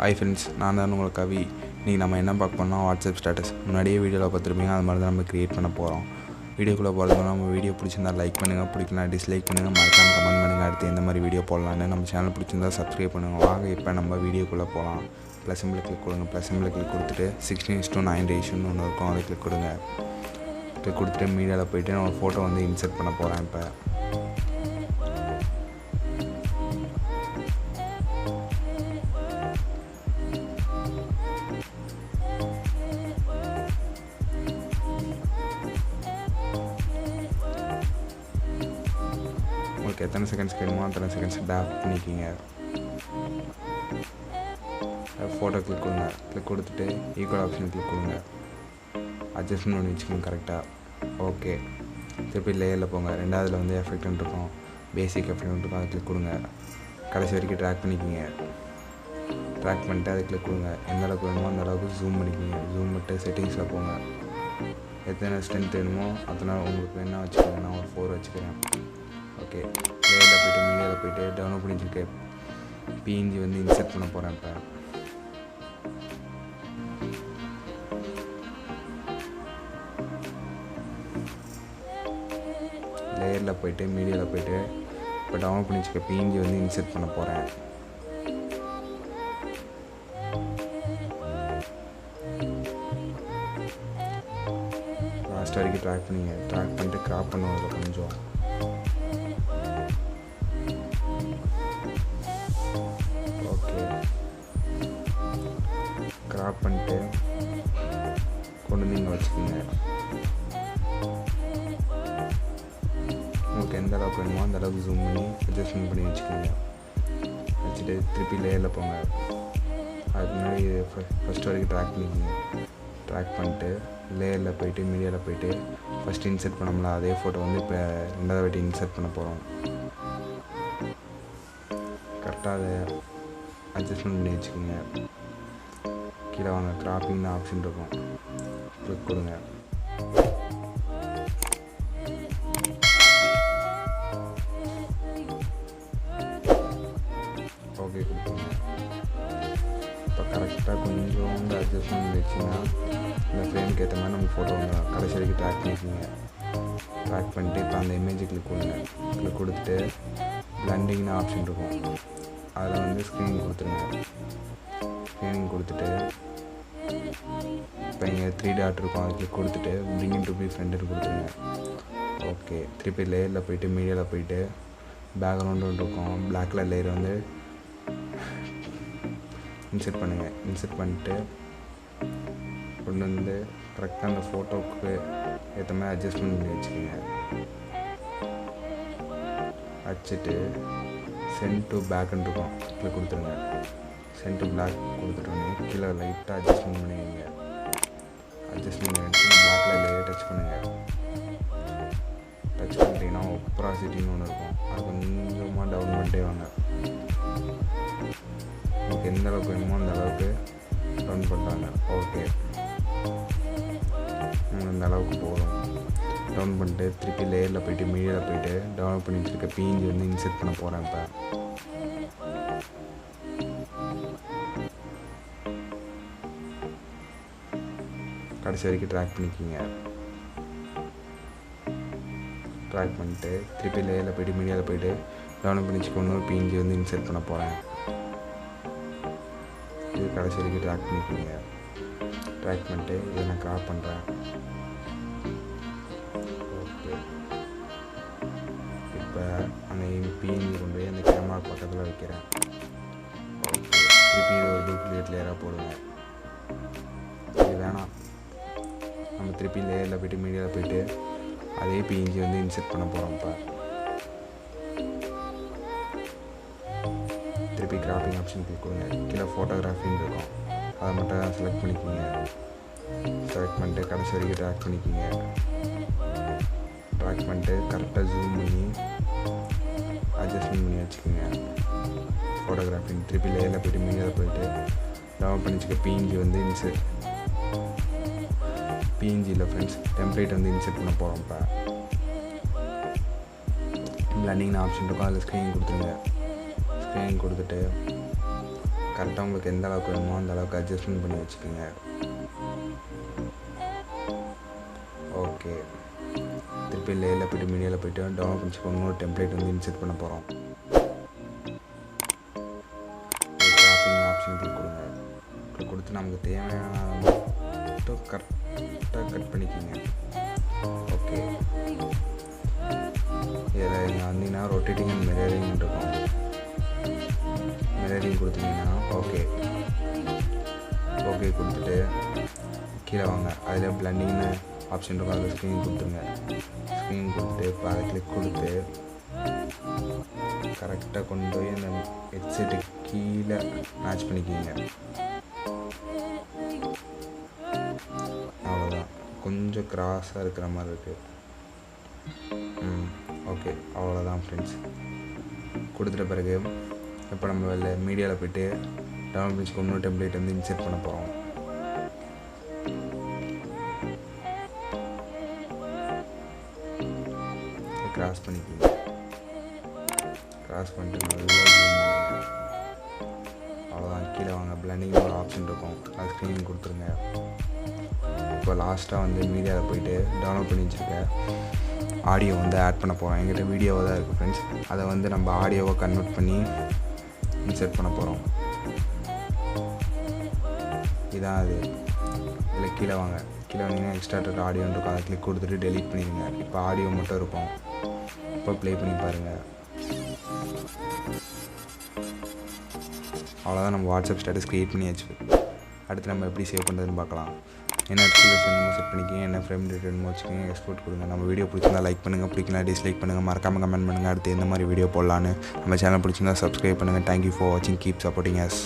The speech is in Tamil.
ஹாய் ஃப்ரெண்ட்ஸ், நான் தான் உங்களுக்கு கவி. இன்றைக்கி நம்ம என்ன பார்க்க போனால் வாட்ஸ்அப் ஸ்டேட்டஸ் முன்னாடியே வீடியோவில் பார்த்துருப்பீங்க. அது மாதிரி தான் நம்ம க்ரியேட் பண்ண போகிறோம். வீடியோக்குள்ளே போகிறதுக்கு நம்ம வீடியோ பிடிச்சிருந்தா லைக் பண்ணுங்கள், பிடிக்கலாம் டிஸ்லைக் பண்ணுங்கள், மறக்காமல் கமெண்ட் பண்ணுங்கள். அடுத்து எந்த மாதிரி வீடியோ போடலான்னு நம்ம சேனல் பிடிச்சிருந்தா சப்ஸ்கிரைப் பண்ணுங்கள். வாங்க இப்போ நம்ம வீடியோக்குள்ளே போகலாம். ப்ளஸ் சிம்பிள் கிளிக் கொடுங்க. ப்ளஸ் சிம்பிள் கிளிக் கொடுத்துட்டு 16:9 ரேஷியோன்னு ஒன்று இருக்கும், அதை கிளிக் கொடுங்க. கிளிக் கொடுத்துட்டு மீடியாவில் போய்ட்டு நான் ஒரு ஃபோட்டோ வந்து இன்சர்ட் பண்ண போகிறேன். இப்போ உங்களுக்கு எத்தனை செகண்ட்ஸ் வேணுமோ அத்தனை செகண்ட்ஸ் டேப் பண்ணிக்கிங்க. ஃபோட்டோ கிளிக் கொடுங்க. கிளிக் கொடுத்துட்டு ஈக்குவல் ஆப்ஷன் கிளிக் கொடுங்க. அட்ஜஸ்ட்மெண்ட் பண்ணி வச்சுக்கோங்க கரெக்டாக. ஓகே, திருப்பி லேயரில் போங்க. ரெண்டாவதுல வந்து எஃபெக்ட்னு இருக்கும், பேசிக் எஃபெக்ட்னு இருக்கும், அதை கிளிக் கொடுங்க. கடைசி வரைக்கும் ட்ராக் பண்ணிக்கிங்க. ட்ராக் பண்ணிட்டு அதை கிளிக் கொடுங்க. எந்த அளவுக்கு வேணுமோ அந்த அளவுக்கு ஜூம் பண்ணிக்கிங்க. ஜூம் பண்ணிட்டு செட்டிங்ஸில் போங்க. எத்தனை ஸ்ட்ரென்த் வேணுமோ அத்தனை உங்களுக்கு வேணா வச்சுக்கோங்க. நான் ஒரு 4 வச்சுக்கிறேன். ஓகே, லேயரில் போய்ட்டு மீடியாவில் போய்ட்டு டவுன்லோட் பண்ணிச்சுக்க பிஎன்ஜி வந்து இன்சர்ட் பண்ண போகிறேன். இப்போ லேயரில் போய்ட்டு மீடியாவில் போய்ட்டு இப்போ டவுன்லோட் பண்ணி வச்சுக்க பிஎன்ஜி வந்து இன்சர்ட் பண்ண போகிறேன். லாஸ்ட் வரைக்கும் ட்ராக் பண்ணிங்க. ட்ராக் பண்ணிட்டு கிராப் பண்ணுவோம் கொஞ்சம். ஓகே, கிராப் பண்ணிட்டு கொண்டு வந்து இங்கே வச்சுக்கோங்க. உங்களுக்கு எந்த அளவுக்கு வேணுமோ அந்த அளவுக்கு ஜூம் பண்ணி அட்ஜஸ்ட்மெண்ட் பண்ணி வச்சுக்கோங்க. வச்சுட்டு திருப்பி லேயரில் போங்க. அதுக்கு முன்னாடி ஃபஸ்ட் வரைக்கும் ட்ராக் பண்ணிக்கோங்க. ட்ராக் பண்ணிட்டு லேயரில் போய்ட்டு மீடியாவில் போய்ட்டு ஃபஸ்ட்டு இன்சர்ட் பண்ணோம்ல அதே ஃபோட்டோ வந்து இப்போ ரெண்டாவது வாட்டி இன்சர்ட் பண்ண போகிறோம். கரெக்டாக அதை அட்ஜஸ்ட்மெண்ட் பண்ணி வச்சுக்கோங்க. கீழே வாங்க, கிராப்பிங்னு ஆப்ஷன் இருக்கும், கிளிக் கொடுங்க. ஓகே கொடுத்துருங்க. இப்போ கரெக்டாக கொஞ்சம் அட்ஜஸ்ட்மெண்ட் வச்சிங்கன்னா இந்த ஃப்ரேமுக்கு ஏற்ற மாதிரி நம்ம ஃபோட்டோ வந்து கடைசி வரைக்கும் ட்ராக் பண்ணிக்கோங்க. ட்ராக் பண்ணிட்டு இப்போ அந்த இமேஜை கிளிக் கொடுங்க. கிளிக் கொடுத்துட்டு பிளண்டிங்னு ஆப்ஷன் இருக்கும், அதில் வந்து ஸ்க்ரீனிங் கொடுத்துருங்க. ஸ்க்ரீனிங் கொடுத்துட்டு இப்போ இங்கே 3 டாட் இருக்கும், அதை கிளிக் கொடுத்துட்டு பிரிங் டு பி ஃப்ரெண்டுன்னு கொடுத்துருங்க. ஓகே, திருப்பி லேயரில் போய்ட்டு மீடியாவில் போய்ட்டு பேக்ரவுண்டு இருக்கும், பிளாக் கலர் லேயர் வந்து இன்சர்ட் பண்ணுங்கள். இன்சர்ட் பண்ணிட்டு கொண்டு வந்து கரெக்டாக அந்த ஃபோட்டோவுக்கு ஏற்ற மாதிரி அட்ஜஸ்ட்மெண்ட் பண்ணி வச்சுக்கோங்க. வச்சுட்டு சென்ட் டு பேக்குன்னு இருக்கும், கிளிக் கொடுத்துருங்க. சென்ட் டு பிளாக் கொடுத்துட்டோன்னே கீழே லைட்டாக அட்ஜஸ்ட்மெண்ட் பண்ணிக்கிங்க. அட்ஜஸ்ட்மெண்ட் பண்ணிட்டு பிளாக் லேயர் டச் பண்ணுங்கள். டச் பண்ணிட்டீங்கன்னா ஒப்ராசிட்டின்னு ஒன்று இருக்கும், அது கொஞ்சமாக டவுன் பண்ணிட்டே வாங்க. உங்களுக்கு எந்த அளவுக்கு வேணுமோ அந்த அளவுக்கு டவுன் பண்ணுறாங்க. ஓகே, இந்த அளவுக்கு போதும். டவுன் பண்ணிட்டு திருப்பி லேயரில் போய்ட்டு மீடியாவில் போய்ட்டு டவுன்லோட் பண்ணி வச்சுருக்க பிஎன்ஜி வந்து இன்சர்ட் பண்ண போகிறேன். இப்போ கடைசி வரைக்கும் ட்ராக் பண்ணிக்கிங்க. ட்ராக் பண்ணிட்டு திருப்பி லேயரில் போய்ட்டு மீடியாவில் போய்ட்டு டவுன்லோட் பண்ணி வச்சுக்க இன்னொரு பிஎன்ஜி வந்து இன்சர்ட் பண்ண போகிறேன். இது கடைசி வரைக்கும் ட்ராக் பண்ணிக்கிங்க. ட்ராக் பண்ணிட்டு இதை நான் கிராப் பண்ணுறேன். ஓகே, இப்போ அந்த பிஎன்ஜி கொண்டு போய் அந்த கேமரா பக்கத்தில் வைக்கிறேன். ஓகே, திருப்பி இது ஒரு டூப்ளிகேட் லேயராக போடுங்க. இது வேணாம், நம்ம திருப்பி லேயரில் போய்ட்டு மீடியாவில் போய்ட்டு அதே பிஎன்ஜி வந்து இன்சர்ட் பண்ண போகிறோம். இப்போ திருப்பி கிராப்பிங் ஆப்ஷன் கிளிக் கொடுங்க. கீழே ஃபோட்டோகிராஃபின்னு இருக்கும், அதை மட்டும் செலக்ட் பண்ணிக்கிங்க. செலக்ட் பண்ணிட்டு கடைசி வரைக்கும் ட்ராக் பண்ணிக்கிங்க. ட்ராக் பண்ணிட்டு கரெக்டாக ஜூம் பண்ணி அட்ஜஸ்ட்மெண்ட் பண்ணி வச்சுக்கோங்க. ஃபோட்டோகிராஃபிங் திருப்பி லேயரில் போய்ட்டு மீடியாவில் போய்ட்டு டவுன்லோட் பண்ணி வச்சுக்க பிஎன்ஜி வந்து இன்சர்ட் பிஎன்ஜியில் ஃப்ரெண்ட்ஸ் டெம்ப்ளேட் வந்து இன்சர்ட் பண்ண போகிறோம். இப்போ பிளண்டிங்னு ஆப்ஷன் இருக்கும், அதில் ஸ்க்ரீன் கொடுத்துருங்க. ஸ்க்ரீன் கொடுத்துட்டு கரெக்டாக உங்களுக்கு எந்த அளவுக்கு வேணுமோ அந்த அளவுக்கு அட்ஜஸ்ட்மெண்ட் பண்ணி வச்சுக்கோங்க. ஓகே, திருப்பி லேயரில் போய்ட்டு மீடியாவில் போய்ட்டு டவுன்லோட் பண்ணிச்சுக்கோ. இன்னொரு டெம்ப்ளேட் வந்து இன்செர்ட் பண்ண போகிறோம். கிராஃபிங் ஆப்ஷன் கிளிக் கொடுங்க. இப்போ கொடுத்து நமக்கு தேவையான மட்டும் கரெக்டாக கட் பண்ணிக்கோங்க. ஓகே, இதில் நீங்கள் வந்தீங்கன்னா ரொட்டேட்டிங் அண்ட் மிரரிங் இருக்கும். மிரரிங் கொடுத்தீங்கன்னா ஓகே கொடுத்துட்டு கீழே வாங்க. அதில் பிளண்டிங்னு ஆப்ஷன் இருக்கும். அதில் ஸ்க்ரீன் கொடுத்துருங்க. ஸ்க்ரீன் கொடுத்துட்டு இப்போ அதை கிளிக் கொடுத்து கரெக்டாக கொண்டு போய் அந்த ஹெட்செட்டு கீழே மேட்ச் பண்ணிக்கிங்க. அவ்வளோதான். கொஞ்சம் கிராஸாக இருக்கிற மாதிரி இருக்குது. ஓகே, அவ்வளோதான் ஃப்ரெண்ட்ஸ். கொடுத்துட்ட பிறகு இப்போ நம்ம மீடியாவில் போய்ட்டு டவுன்லோட் பண்ணிச்சுக்கோ. இன்னொரு டெம்ப்ளேட் வந்து இன்செர்ட் பண்ண போகிறோம். கிராஸ் பண்ணிக்கோங்க. கிராஸ் பண்ணிட்டு நல்லா அவ்வளோதான். கீழே வாங்க. பிளண்டிங் ஒரு ஆப்ஷன் இருக்கும். அது ஸ்க்ரீன் கொடுத்துருங்க. இப்போ லாஸ்ட்டாக வந்து மீடியாவில் போய்ட்டு டவுன்லோட் பண்ணி வச்சுருக்க ஆடியோ வந்து ஆட் பண்ண போகிறோம். எங்கிட்ட வீடியோவாக தான் இருக்குது ஃப்ரெண்ட்ஸ். அதை வந்து நம்ம ஆடியோவை கன்வெர்ட் பண்ணி இன்செர்ட் பண்ண போகிறோம். இதான் அது. இதில் கீழே வாங்க. கீழே வந்தீங்கன்னா எக்ஸ்ட்ராக்டட் ஆடியோன்னு இருக்கும். அதை கிளிக் கொடுத்துட்டு டெலீட் பண்ணிடுங்க. இப்போ ஆடியோ மட்டும் இருக்கும். இப்போ ப்ளே பண்ணி பாருங்கள். அவ்வளோதான். நம்ம வாட்ஸ்அப் ஸ்டேட்டஸ் க்ரியேட் பண்ணியாச்சு. அடுத்து நம்ம எப்படி சேவ் பண்ணுறதுன்னு பார்க்கலாம். என்ன எக்ஸ்பிரஷன் வேணுமோ செட் பண்ணிக்கோங்க. என்ன ஃப்ரேம் ரேட் வேணுமோ வச்சுக்கோங்க. எக்ஸ்போர்ட் கொடுங்க. நம்ம வீடியோ பிடிச்சிருந்தா லைக் பண்ணுங்கள். பிடிக்கலாம் டிஸ்லைக் பண்ணுங்கள். மறக்காமல் கமெண்ட் பண்ணுங்கள் அடுத்து எந்த மாதிரி வீடியோ போடலான்னு. நம்ம சேனல் பிடிச்சிருந்தா சப்ஸ்கிரைப் பண்ணுங்கள். தேங்க்யூ ஃபார் வாட்சிங். Keep supporting us.